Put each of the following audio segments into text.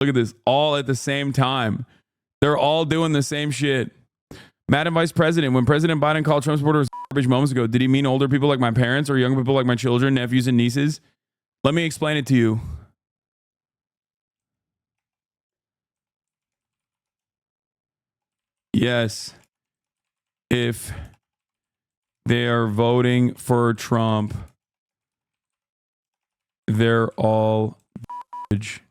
Look at this. All at the same time. They're all doing the same shit. Madam Vice President, when President Biden called Trump supporters garbage moments ago, did he mean older people like my parents or young people like my children, nephews, and nieces? Let me explain it to you. Yes. If they are voting for Trump, they're all garbage.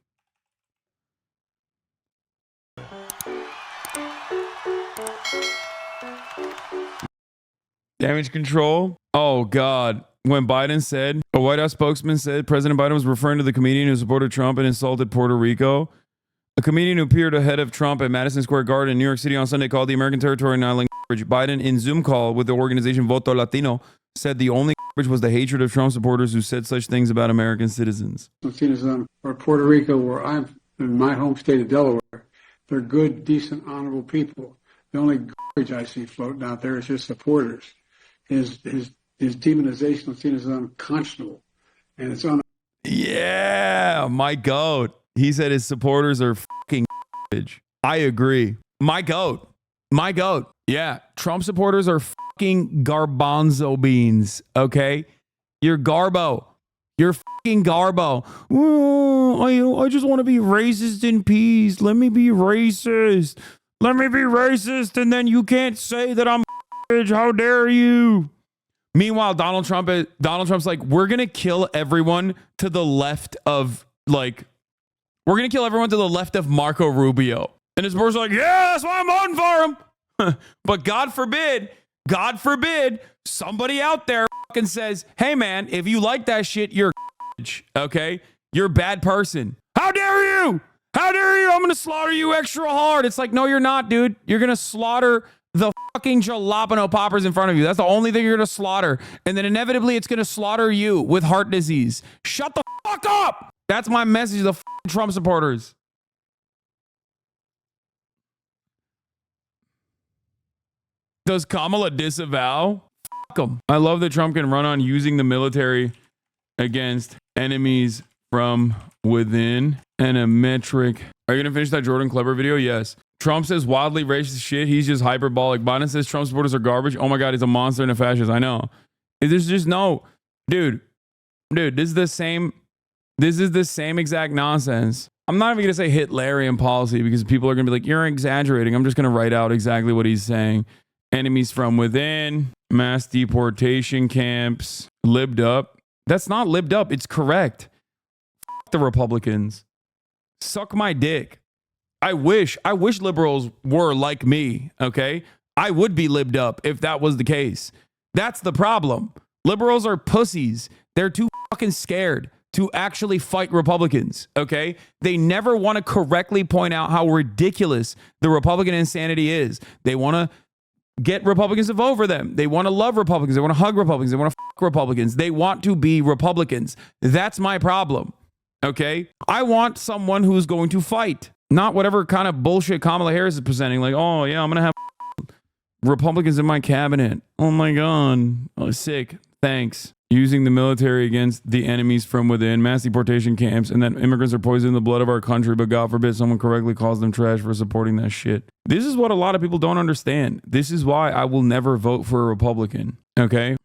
Damage control. Oh, God. When Biden said, a White House spokesman said President Biden was referring to the comedian who supported Trump and insulted Puerto Rico. A comedian who appeared ahead of Trump at Madison Square Garden in New York City on Sunday called the American territory an island garbage. Biden, in Zoom call with the organization Voto Latino, said the only garbage was the hatred of Trump supporters who said such things about American citizens. Or Puerto Rico, where I'm in my home state of Delaware, they're good, decent, honorable people. The only garbage I see floating out there is his supporters. His demonization is seen as unconscionable, and it's Yeah, my goat. He said his supporters are fucking garbage. I agree. My goat. My goat. Yeah, Trump supporters are fucking garbanzo beans. Okay, you're garbo. You're fucking garbo. Oh, I just want to be racist in peace. Let me be racist. Let me be racist, and then you can't say that I'm garbage. How dare you? Meanwhile, Donald Trump's like, we're gonna kill everyone to the left of we're gonna kill everyone to the left of Marco Rubio. And his board's like, yeah, that's why I'm voting for him. But God forbid, somebody out there fucking says, hey man, if you like that shit, you're garbage. Okay? You're a bad person. How dare you? How dare you? I'm gonna slaughter you extra hard. It's like, no, you're not, dude. You're gonna slaughter the fucking jalapeno poppers in front of you. That's the only thing you're gonna slaughter. And then inevitably it's gonna slaughter you with heart disease. Shut the fuck up. That's my message to the fucking Trump supporters. Does Kamala disavow? Fuck them. I love that Trump can run on using the military against enemies from within and a metric. Are you gonna finish that Jordan Kleber video? Yes. Trump says wildly racist shit. He's just hyperbolic. Biden says Trump supporters are garbage. Oh my God, he's a monster and a fascist. I know. There's just no, dude, this is the same exact nonsense. I'm not even gonna say Hitlerian policy because people are gonna be like, you're exaggerating. I'm just gonna write out exactly what he's saying. Enemies from within, mass deportation camps, libbed up. That's not libbed up. It's correct. F the Republicans. Suck my dick. I wish liberals were like me, okay? I would be libbed up if that was the case. That's the problem. Liberals are pussies. They're too fucking scared to actually fight Republicans, okay? They never want to correctly point out how ridiculous the Republican insanity is. They want to get Republicans to vote for them. They want to love Republicans. They want to hug Republicans. They want to fuck Republicans. They want to be Republicans. That's my problem, okay? I want someone who's going to fight. Not whatever kind of bullshit Kamala Harris is presenting. Like, oh, yeah, I'm going to have Republicans in my cabinet. Oh, my God. Oh, sick. Thanks. Using the military against the enemies from within, mass deportation camps, and that immigrants are poisoning the blood of our country, but God forbid someone correctly calls them trash for supporting that shit. This is what a lot of people don't understand. This is why I will never vote for a Republican. Okay?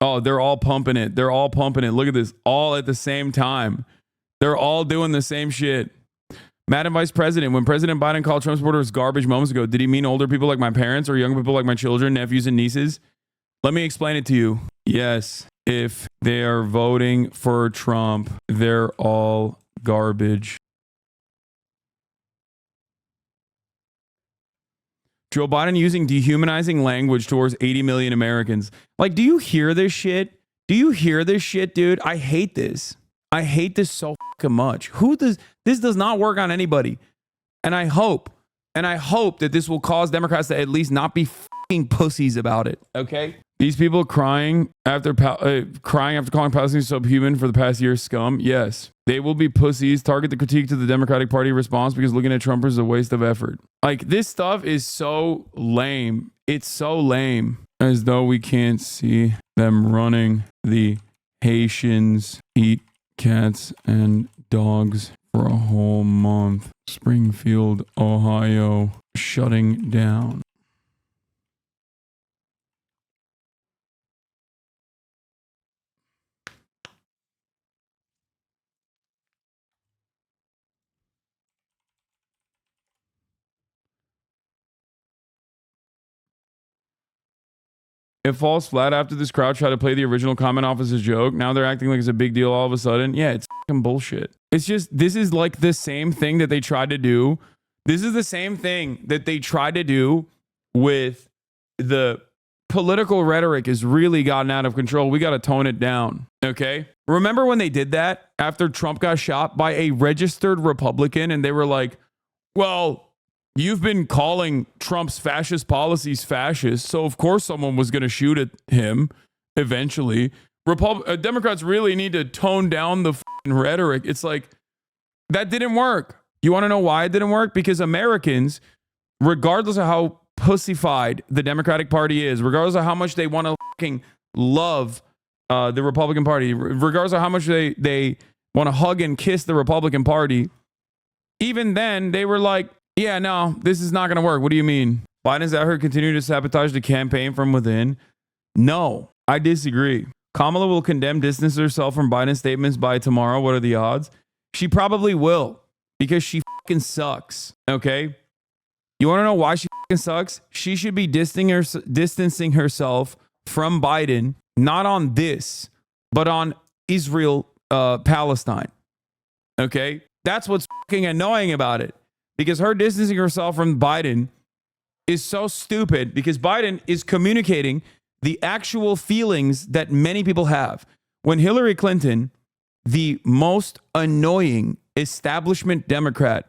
Oh, they're all pumping it. They're all pumping it. Look at this. All at the same time. They're all doing the same shit. Madam Vice President, when President Biden called Trump supporters garbage moments ago, did he mean older people like my parents or young people like my children, nephews, and nieces? Let me explain it to you. Yes. If they are voting for Trump, they're all garbage. Joe Biden using dehumanizing language towards 80 million Americans. Like, do you hear this shit? Do you hear this shit, dude? I hate this. I hate this so fucking much. This does not work on anybody. And I hope that this will cause Democrats to at least not be fucking pussies about it. Okay? These people crying after calling Palestinians subhuman for the past year scum. Yes. They will be pussies. Target the critique to the Democratic Party response because looking at Trumpers is a waste of effort. Like, this stuff is so lame. It's so lame. As though we can't see them running the Haitians eat cats and dogs for a whole month. Springfield, Ohio, shutting down. It falls flat after this crowd tried to play the original comment off as a joke. Now they're acting like it's a big deal all of a sudden. Yeah, it's fucking bullshit. It's just, this is like the same thing that they tried to do. This is the same thing that they tried to do with the political rhetoric has really gotten out of control. We got to tone it down. Okay. Remember when they did that after Trump got shot by a registered Republican and they were like, well, you've been calling Trump's fascist policies fascist, so of course someone was going to shoot at him eventually. Democrats really need to tone down the rhetoric. It's like, that didn't work. You want to know why it didn't work? Because Americans, regardless of how pussified the Democratic Party is, regardless of how much they want to fucking love the Republican Party, regardless of how much they want to hug and kiss the Republican Party, even then they were like, yeah, no, this is not going to work. What do you mean? Biden's out here continuing to sabotage the campaign from within? No, I disagree. Kamala will condemn, distance herself from Biden's statements by tomorrow. What are the odds? She probably will, because she fucking sucks. Okay? You want to know why she fucking sucks? She should be distancing herself from Biden, not on this, but on Israel, Palestine. Okay? That's what's fucking annoying about it. Because her distancing herself from Biden is so stupid, because Biden is communicating the actual feelings that many people have. When Hillary Clinton, the most annoying establishment Democrat,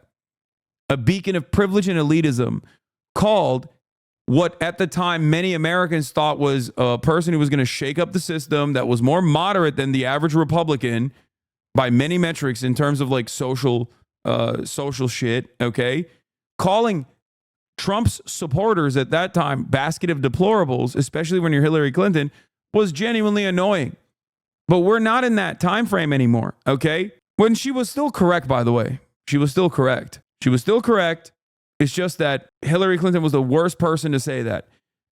a beacon of privilege and elitism, called what at the time many Americans thought was a person who was going to shake up the system, that was more moderate than the average Republican by many metrics in terms of like social shit, okay? Calling Trump's supporters at that time basket of deplorables, especially when you're Hillary Clinton, was genuinely annoying. But we're not in that time frame anymore, okay? When she was still correct, by the way. She was still correct. She was still correct. It's just that Hillary Clinton was the worst person to say that.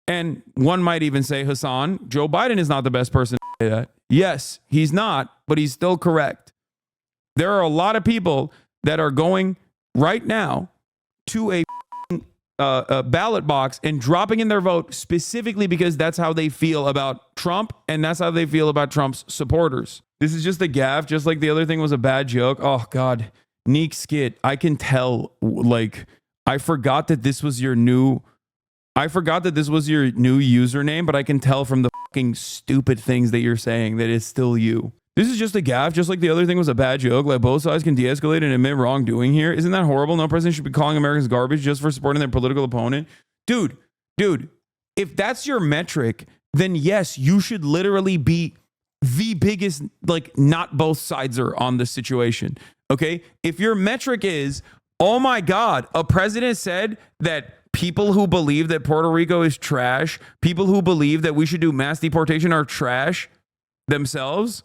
And one might even say, Hasan, Joe Biden is not the best person to say that. Yes, he's not, but he's still correct. There are a lot of people that are going right now to a ballot box and dropping in their vote specifically because that's how they feel about Trump and that's how they feel about Trump's supporters. This is just a gaffe, just like the other thing was a bad joke. Oh, God. Neek skit. I can tell, like, I forgot that this was your new username, but I can tell from the fucking stupid things that you're saying that it's still you. This is just a gaffe, just like the other thing was a bad joke. Like, both sides can de-escalate and admit wrongdoing here. Isn't that horrible? No president should be calling Americans garbage just for supporting their political opponent. Dude, if that's your metric, then yes, you should literally be the biggest, like, not both sides are on the situation. Okay? If your metric is, oh my God, a president said that people who believe that Puerto Rico is trash, people who believe that we should do mass deportation are trash themselves,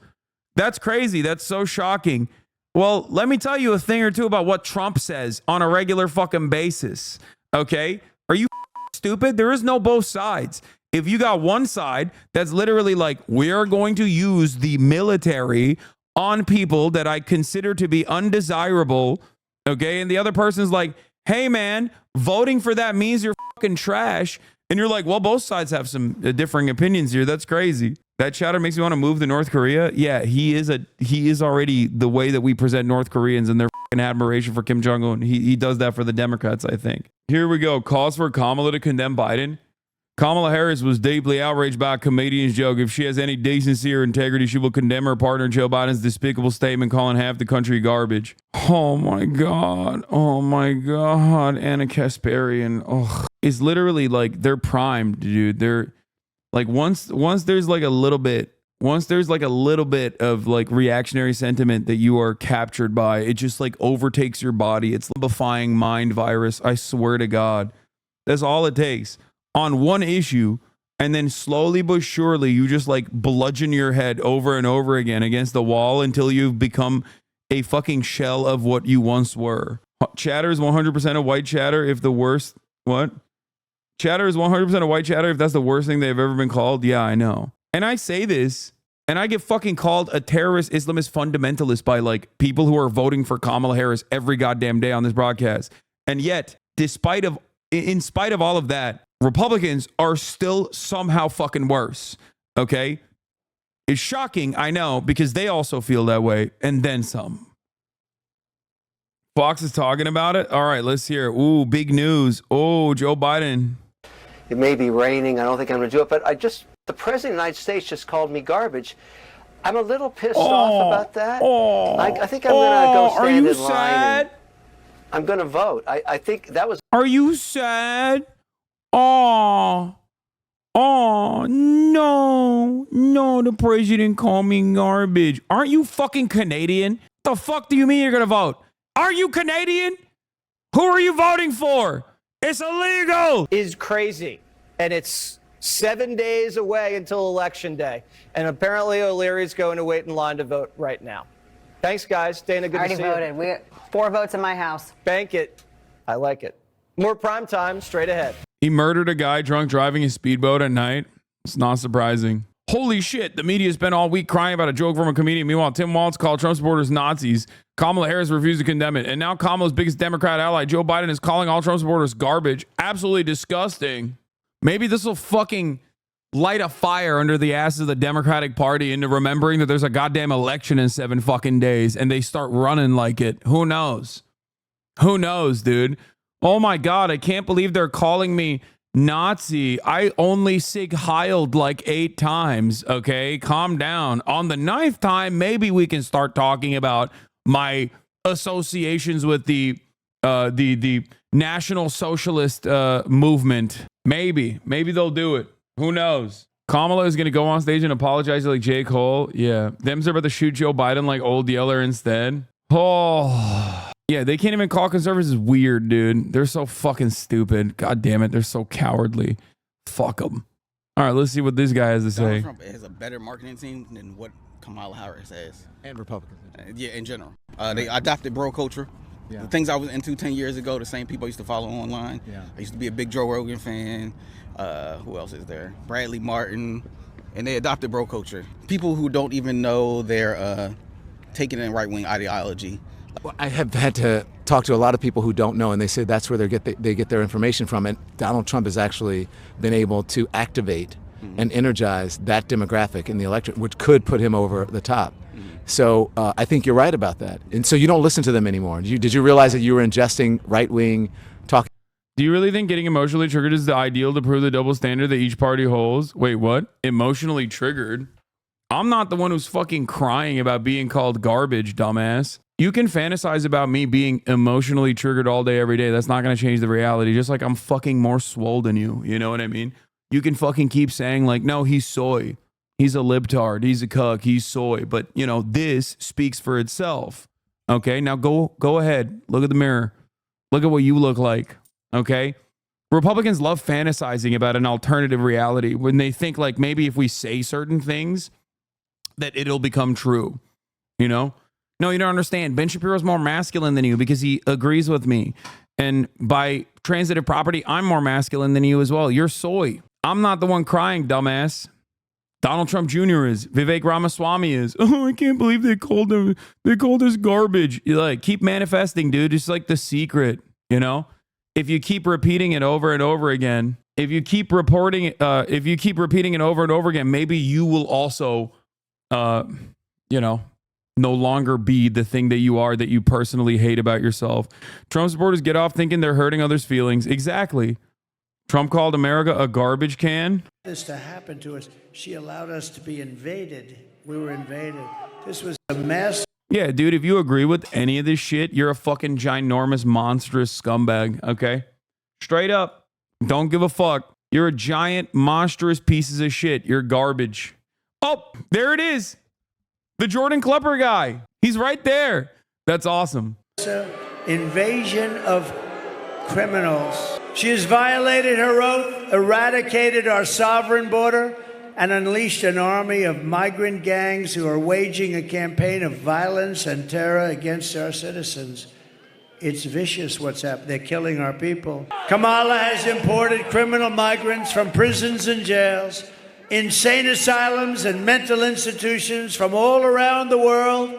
that's crazy. That's so shocking. Well, let me tell you a thing or two about what Trump says on a regular fucking basis. Okay? Are you stupid? There is no both sides. If you got one side that's literally like, we're going to use the military on people that I consider to be undesirable, okay? And the other person's like, hey man, voting for that means you're fucking trash. And you're like, well, both sides have some differing opinions here. That's crazy. That chatter makes me want to move to North Korea. Yeah, he is already the way that we present North Koreans and their fucking admiration for Kim Jong-un. He does that for the Democrats, I think. Here we go. Calls for Kamala to condemn Biden. Kamala Harris was deeply outraged by a comedian's joke. If she has any decency or integrity, she will condemn her partner Joe Biden's despicable statement calling half the country garbage. Oh my God. Oh my God. Anna Kasparian. Oh, it's literally like they're primed, dude. They're like once there's like a little bit of like reactionary sentiment that you are captured by, it just like overtakes your body. It's liquefying mind virus. I swear to God. That's all it takes. On one issue, And then slowly but surely, you just like bludgeon your head over and over again against the wall until you've become a fucking shell of what you once were. Chatter is 100% of white chatter if the worst, what? Chatter is 100% of white chatter if that's the worst thing they've ever been called. Yeah, I know. And I say this, and I get fucking called a terrorist Islamist fundamentalist by like people who are voting for Kamala Harris every goddamn day on this broadcast. And yet, in spite of all of that, Republicans are still somehow fucking worse. Okay? It's shocking, I know, because they also feel that way, and then some. Fox is talking about it. All right, let's hear it. Ooh, big news. Oh, Joe Biden. It may be raining. I don't think I'm going to do it, but the president of the United States just called me garbage. I'm a little pissed off about that. I think I'm going to go stand in line. Sad? I'm going to vote. I think that was. Are you sad? Oh, no, the president called me garbage. Aren't you fucking Canadian? The fuck do you mean you're going to vote? Are you Canadian? Who are you voting for? It's illegal. Is crazy. And it's 7 days away until Election Day. And apparently O'Leary's going to wait in line to vote right now. Thanks, guys. Dana, good to see you. Already voted. 4 votes in my house. Bank it. I like it. More prime time straight ahead. He murdered a guy drunk driving his speedboat at night. It's not surprising. Holy shit, the media spent all week crying about a joke from a comedian. Meanwhile, Tim Walz called Trump supporters Nazis. Kamala Harris refused to condemn it. And now Kamala's biggest Democrat ally, Joe Biden, is calling all Trump supporters garbage. Absolutely disgusting. Maybe this will fucking light a fire under the ass of the Democratic Party into remembering that there's a goddamn election in 7 fucking days and they start running like it. Who knows? Who knows, dude? Oh my God, I can't believe they're calling me Nazi. I only Sig Heiled like 8 times. Okay, calm down. On the 9th time, maybe we can start talking about my associations with the National Socialist movement. Maybe they'll do it. Who knows? Kamala is going to go on stage and apologize like J. Cole. Yeah, them's are about to shoot Joe Biden like Old Yeller instead. Oh. Yeah, they can't even call conservatives weird, dude. They're so fucking stupid. God damn it, they're so cowardly. Fuck them. All right, let's see what this guy has to say. Donald Trump has a better marketing team than what Kamala Harris has. And Republicans. Yeah, in general. They adopted bro culture. Yeah. The things I was into 10 years ago, the same people I used to follow online. Yeah. I used to be a big Joe Rogan fan. Who else is there? Bradley Martin. And they adopted bro culture. People who don't even know they're taking in right-wing ideology. Well, I have had to talk to a lot of people who don't know, and they say that's where they get their information from. And Donald Trump has actually been able to activate and energize that demographic in the electorate, which could put him over the top. So I think you're right about that. And so you don't listen to them anymore. Did you realize that you were ingesting right-wing talk? Do you really think getting emotionally triggered is the ideal to prove the double standard that each party holds? Wait, what? Emotionally triggered? I'm not the one who's fucking crying about being called garbage, dumbass. You can fantasize about me being emotionally triggered all day, every day. That's not going to change the reality. Just like I'm fucking more swole than you. You know what I mean? You can fucking keep saying like, no, he's soy. He's a libtard. He's a cuck. He's soy. But, you know, this speaks for itself. Okay? Now go ahead. Look at the mirror. Look at what you look like. Okay? Republicans love fantasizing about an alternative reality when they think like maybe if we say certain things that it'll become true. You know? No, you don't understand. Ben Shapiro's more masculine than you because he agrees with me. And by transitive property, I'm more masculine than you as well. You're soy. I'm not the one crying, dumbass. Donald Trump Jr. is. Vivek Ramaswamy is. Oh, I can't believe they called us garbage. You like keep manifesting, dude. It's like The Secret, you know? If you keep repeating it over and over again, if you keep repeating it over and over again, maybe you will also no longer be the thing that you are that you personally hate about yourself. Trump supporters get off thinking they're hurting others' feelings. Exactly. Trump called America a garbage can. This to happen to us. She allowed us to be invaded. We were invaded. This was a mess. Yeah, dude, if you agree with any of this shit, you're a fucking ginormous, monstrous scumbag, okay? Straight up. Don't give a fuck. You're a giant, monstrous pieces of shit. You're garbage. Oh, there it is. The Jordan Klepper guy. He's right there. That's awesome. Invasion of criminals. She has violated her oath eradicated our sovereign border, and unleashed an army of migrant gangs who are waging a campaign of violence and terror against our citizens. It's vicious what's happening. They're killing our people. Kamala has imported criminal migrants from prisons and jails, insane asylums and mental institutions from all around the world,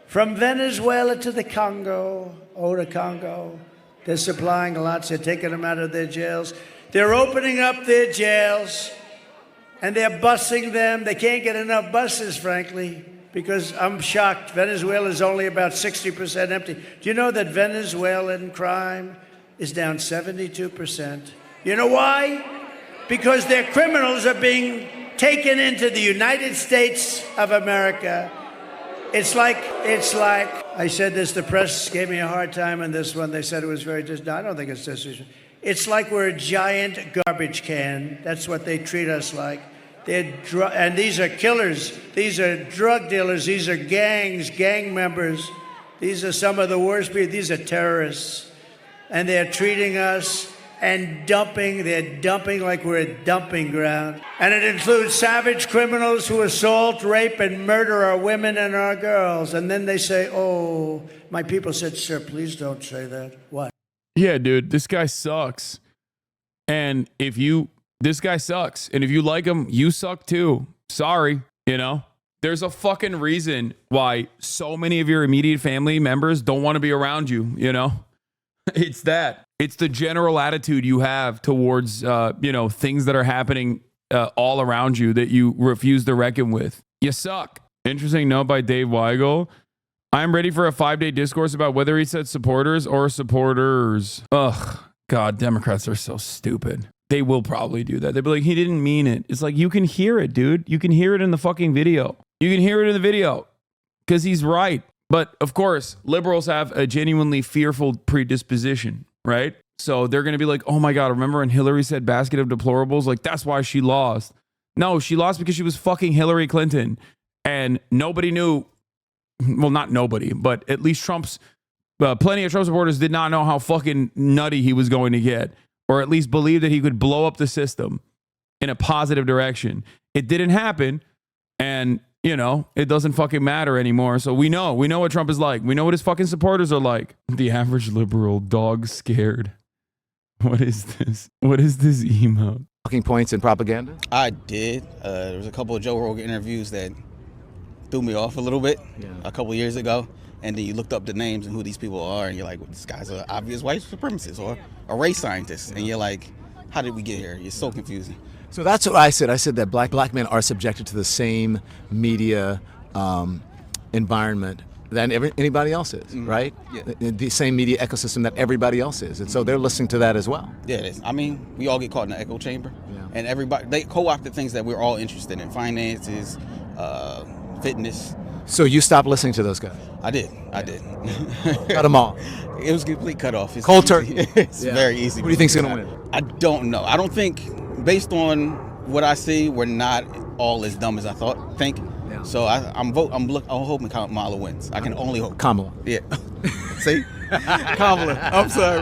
from Venezuela to the Congo. Oh, the Congo. They're supplying lots. They're taking them out of their jails. They're opening up their jails, and they're busing them. They can't get enough buses, frankly, because I'm shocked. Venezuela is only about 60% empty. Do you know that Venezuelan crime is down 72%? You know why? Because their criminals are being taken into the United States of America. It's like, I said this, the press gave me a hard time on this one. They said it was very no, I don't think it's disrespectful. It's like we're a giant garbage can. That's what they treat us like. And these are killers. These are drug dealers. These are gangs, gang members. These are some of the worst people. These are terrorists. And they're treating us and they're dumping like we're a dumping ground. And it includes savage criminals who assault, rape, and murder our women and our girls. And then they say, oh, my people said, sir, please don't say that. What? Yeah, dude, this guy sucks. And this guy sucks. And if you like him, you suck too. Sorry, There's a fucking reason why so many of your immediate family members don't want to be around you, It's that. It's the general attitude you have towards, things that are happening all around you that you refuse to reckon with. You suck. Interesting note by Dave Weigel. I'm ready for a 5-day discourse about whether he said supporters or supporters. Ugh. God, Democrats are so stupid. They will probably do that. They'll be like, he didn't mean it. It's like, you can hear it, dude. You can hear it in the fucking video. You can hear it in the video because he's right. But of course, liberals have a genuinely fearful predisposition, right? So they're going to be like, oh my God, remember when Hillary said basket of deplorables? Like, that's why she lost. No, she lost because she was fucking Hillary Clinton. And nobody knew, well, not nobody, but at least plenty of Trump supporters did not know how fucking nutty he was going to get, or at least believe that he could blow up the system in a positive direction. It didn't happen. And, it doesn't fucking matter anymore. So we know what Trump is like. We know what his fucking supporters are like. The average liberal dog scared. What is this? What is this emote? Talking points and propaganda? I did. There was a couple of Joe Rogan interviews that threw me off a little bit a couple of years ago. And then you looked up the names and who these people are, and you're like, well, this guy's an obvious white supremacist or a race scientist. And you're like, how did we get here? It's so confusing. So that's what I said. I said that black men are subjected to the same media environment than anybody else is, right? Yeah. The same media ecosystem that everybody else is. And so they're listening to that as well. Yeah, it is. I mean, we all get caught in the echo chamber. Yeah. And everybody, they co-opted things that we're all interested in. Finances, fitness. So you stopped listening to those guys? I did. Cut them off. It was a complete cutoff. It's cold turkey. It's very easy. Who do you think's going to win? I don't know. I don't think, based on what I see, we're not all as dumb as I think. Yeah. So I'm hoping Kamala wins. I can only hope. Kamala. Yeah. See? Kamala. I'm sorry, bro.